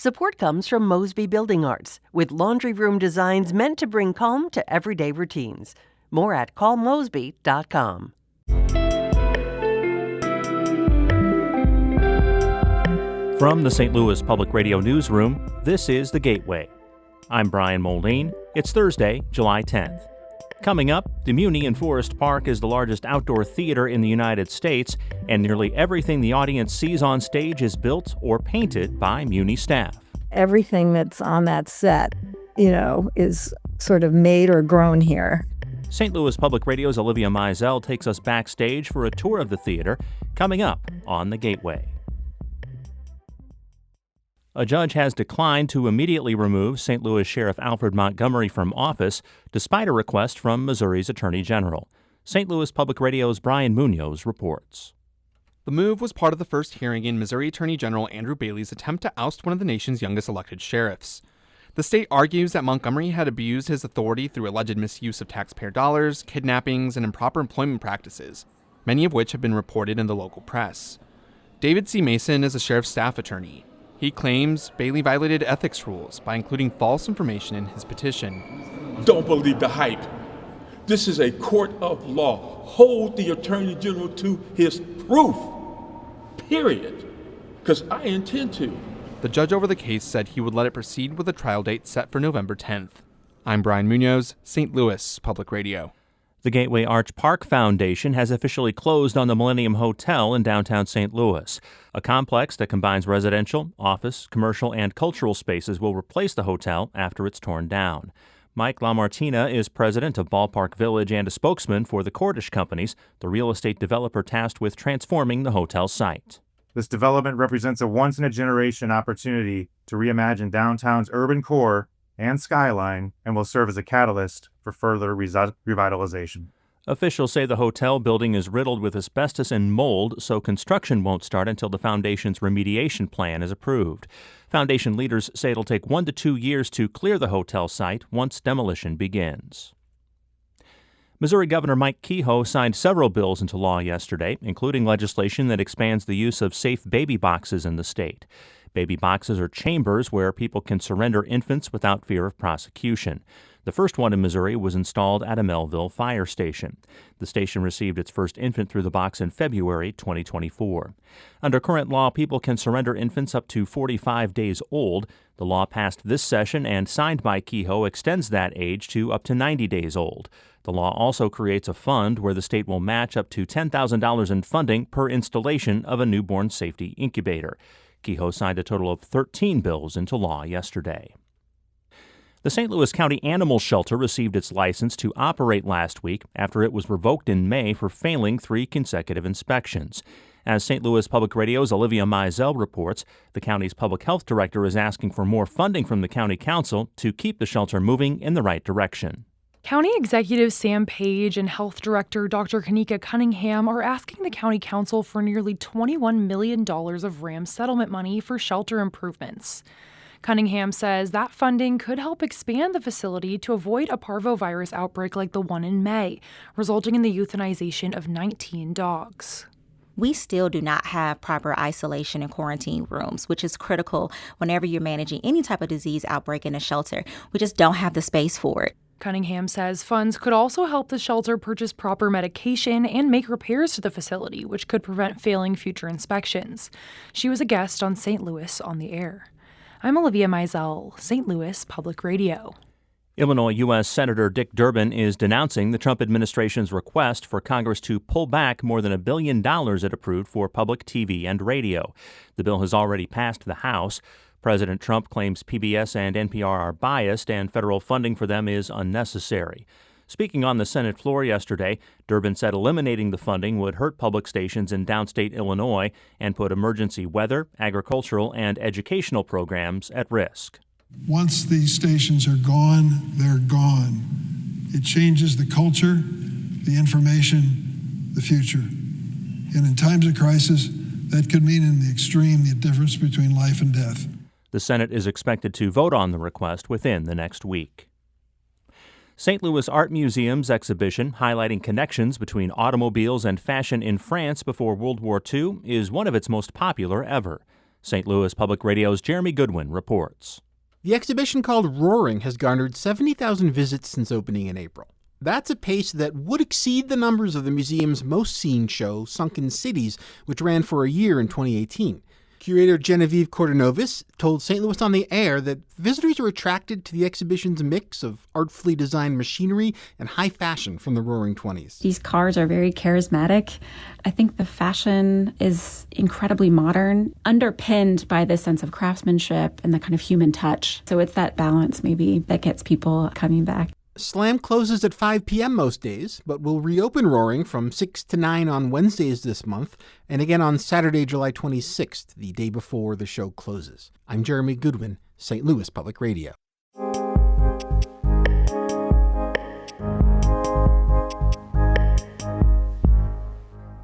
Support comes from Mosby Building Arts, with laundry room designs meant to bring calm to everyday routines. More at callmosby.com. From the St. Louis Public Radio Newsroom, this is The Gateway. I'm Brian Moldine. It's Thursday, July 10th. Coming up, the Muny in Forest Park is the largest outdoor theater in the United States, and nearly everything the audience sees on stage is built or painted by Muny staff. Everything that's on that set, is sort of made or grown here. St. Louis Public Radio's Olivia Mizell takes us backstage for a tour of the theater, coming up on The Gateway. A judge has declined to immediately remove St. Louis Sheriff Alfred Montgomery from office, despite a request from Missouri's Attorney General. St. Louis Public Radio's Brian Munoz reports. The move was part of the first hearing in Missouri Attorney General Andrew Bailey's attempt to oust one of the nation's youngest elected sheriffs. The state argues that Montgomery had abused his authority through alleged misuse of taxpayer dollars, kidnappings, and improper employment practices, many of which have been reported in the local press. David C. Mason is a sheriff's staff attorney. He claims Bailey violated ethics rules by including false information in his petition. Don't believe the hype. This is a court of law. Hold the Attorney General to his proof. Period. Because I intend to. The judge over the case said he would let it proceed with a trial date set for November 10th. I'm Brian Munoz, St. Louis Public Radio. The Gateway Arch Park Foundation has officially closed on the Millennium Hotel in downtown St. Louis. A complex that combines residential, office, commercial, and cultural spaces will replace the hotel after it's torn down. Mike LaMartina is president of Ballpark Village and a spokesman for the Cordish Companies, the real estate developer tasked with transforming the hotel site. This development represents a once-in-a-generation opportunity to reimagine downtown's urban core and skyline and will serve as a catalyst for further revitalization. Officials say the hotel building is riddled with asbestos and mold, so construction won't start until the foundation's remediation plan is approved. Foundation leaders say it'll take 1 to 2 years to clear the hotel site once demolition begins. Missouri Governor Mike Kehoe signed several bills into law yesterday, including legislation that expands the use of safe baby boxes in the state. Baby boxes are chambers where people can surrender infants without fear of prosecution. The first one in Missouri was installed at a Melville fire station. The station received its first infant through the box in February 2024. Under current law, people can surrender infants up to 45 days old. The law passed this session and signed by Kehoe extends that age to up to 90 days old. The law also creates a fund where the state will match up to $10,000 in funding per installation of a newborn safety incubator. Kehoe signed a total of 13 bills into law yesterday. The St. Louis County Animal Shelter received its license to operate last week after it was revoked in May for failing 3 consecutive inspections. As St. Louis Public Radio's Olivia Mizell reports, the county's public health director is asking for more funding from the county council to keep the shelter moving in the right direction. County Executive Sam Page and Health Director Dr. Kanika Cunningham are asking the County Council for nearly $21 million of RAM settlement money for shelter improvements. Cunningham says that funding could help expand the facility to avoid a parvovirus outbreak like the one in May, resulting in the euthanization of 19 dogs. We still do not have proper isolation and quarantine rooms, which is critical whenever you're managing any type of disease outbreak in a shelter. We just don't have the space for it. Cunningham says funds could also help the shelter purchase proper medication and make repairs to the facility, which could prevent failing future inspections. She was a guest on St. Louis on the Air. I'm Olivia Mizell, St. Louis Public Radio. Illinois U.S. Senator Dick Durbin is denouncing the Trump administration's request for Congress to pull back more than $1 billion it approved for public TV and radio. The bill has already passed the House. President Trump claims PBS and NPR are biased and federal funding for them is unnecessary. Speaking on the Senate floor yesterday, Durbin said eliminating the funding would hurt public stations in downstate Illinois and put emergency weather, agricultural, and educational programs at risk. Once these stations are gone, they're gone. It changes the culture, the information, the future. And in times of crisis, that could mean in the extreme the difference between life and death. The Senate is expected to vote on the request within the next week. St. Louis Art Museum's exhibition highlighting connections between automobiles and fashion in France before World War II is one of its most popular ever. St. Louis Public Radio's Jeremy Goodwin reports. The exhibition called Roaring has garnered 70,000 visits since opening in April. That's a pace that would exceed the numbers of the museum's most seen show, Sunken Cities, which ran for a year in 2018. Curator Genevieve Cordanovis told St. Louis on the Air that visitors are attracted to the exhibition's mix of artfully designed machinery and high fashion from the Roaring 20s. These cars are very charismatic. I think the fashion is incredibly modern, underpinned by this sense of craftsmanship and the kind of human touch. So it's that balance maybe that gets people coming back. Slam closes at 5 p.m. most days, but will reopen Roaring from 6 to 9 on Wednesdays this month, and again on Saturday, July 26th, the day before the show closes. I'm Jeremy Goodwin, St. Louis Public Radio.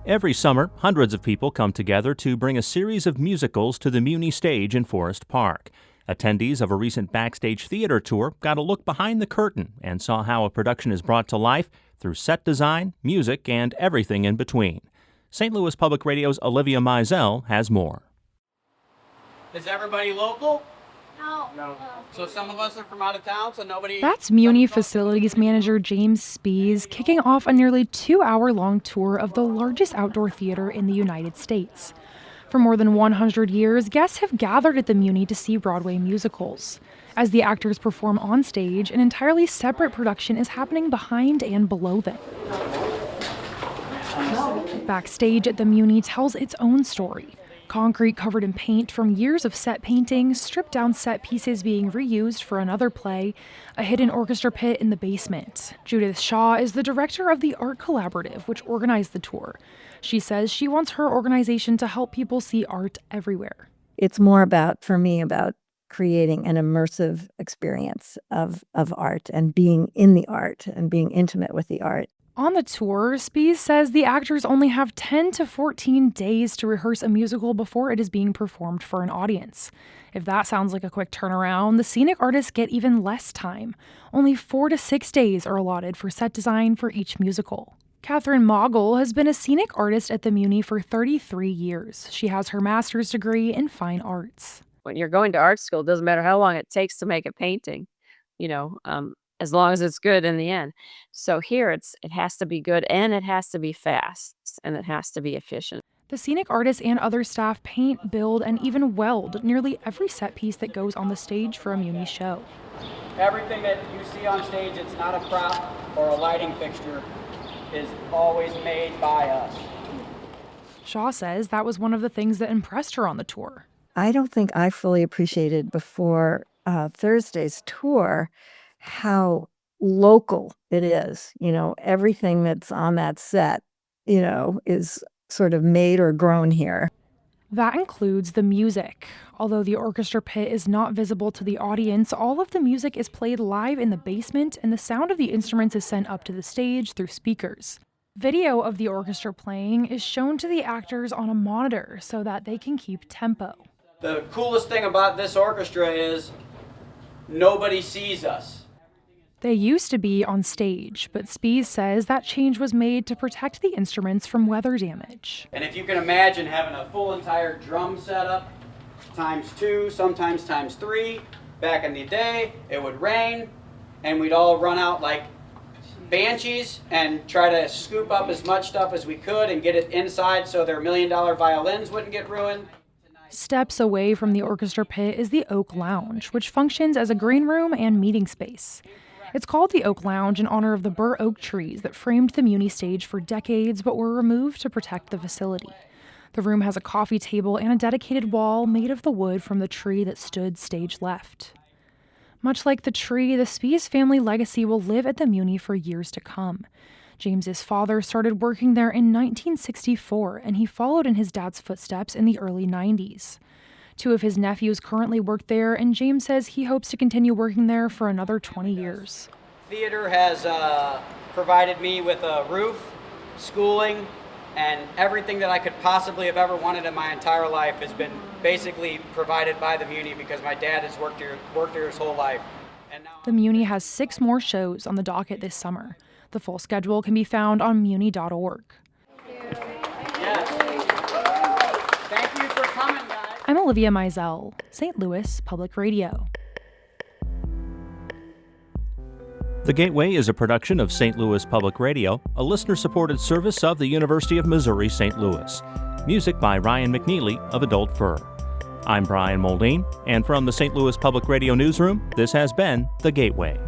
Every summer, hundreds of people come together to bring a series of musicals to the Muny stage in Forest Park. Attendees of a recent Backstage theater tour got a look behind the curtain and saw how a production is brought to life through set design, music, and everything in between. St. Louis Public Radio's Olivia Mizell has more. Is everybody local? No. So some of us are from out of town, so nobody... That's Muny Facilities Manager James Spees kicking off a nearly 2-hour-long tour of the largest outdoor theater in the United States. For more than 100 years, guests have gathered at the Muny to see Broadway musicals. As the actors perform on stage, an entirely separate production is happening behind and below them. Backstage at the Muny tells its own story. Concrete covered in paint from years of set painting, stripped down set pieces being reused for another play, a hidden orchestra pit in the basement. Judith Shaw is the director of the Art Collaborative, which organized the tour. She says she wants her organization to help people see art everywhere. It's more about, for me, about creating an immersive experience of art and being in the art and being intimate with the art. On the tour, Spees says the actors only have 10 to 14 days to rehearse a musical before it is being performed for an audience. If that sounds like a quick turnaround, the scenic artists get even less time. Only 4 to 6 days are allotted for set design for each musical. Catherine Mogul has been a scenic artist at the Muny for 33 years. She has her master's degree in fine arts. When you're going to art school, it doesn't matter how long it takes to make a painting, as long as it's good in the end. So here it has to be good, and it has to be fast, and it has to be efficient. The scenic artists and other staff paint, build, and even weld nearly every set piece that goes on the stage for a Muny show. Everything that you see on stage, it's not a prop or a lighting fixture, is always made by us. Shaw says that was one of the things that impressed her on the tour. I don't think I fully appreciated before Thursday's tour how local it is. Everything that's on that set, is sort of made or grown here. That includes the music. Although the orchestra pit is not visible to the audience, all of the music is played live in the basement, and the sound of the instruments is sent up to the stage through speakers. Video of the orchestra playing is shown to the actors on a monitor so that they can keep tempo. The coolest thing about this orchestra is nobody sees us. They used to be on stage, but Spees says that change was made to protect the instruments from weather damage. And if you can imagine having a full entire drum setup, ×2, sometimes ×3, back in the day, it would rain, and we'd all run out like banshees and try to scoop up as much stuff as we could and get it inside so their $1 million violins wouldn't get ruined. Steps away from the orchestra pit is the Oak Lounge, which functions as a green room and meeting space. It's called the Oak Lounge in honor of the bur oak trees that framed the Muny stage for decades but were removed to protect the facility. The room has a coffee table and a dedicated wall made of the wood from the tree that stood stage left. Much like the tree, the Spees family legacy will live at the Muny for years to come. James's father started working there in 1964, and he followed in his dad's footsteps in the early 90s. 2 of his nephews currently work there, and James says he hopes to continue working there for another 20 years. Theater has provided me with a roof, schooling, and everything that I could possibly have ever wanted in my entire life has been basically provided by the Muny because my dad has worked here his whole life. And now the Muny has 6 more shows on the docket this summer. The full schedule can be found on muny.org. Yes. Thank you for coming, guys. I'm Olivia Mizell, St. Louis Public Radio. The Gateway is a production of St. Louis Public Radio, a listener-supported service of the University of Missouri St. Louis. Music by Ryan McNeely of Adult Fur. I'm Brian Moldine, and from the St. Louis Public Radio Newsroom, this has been The Gateway.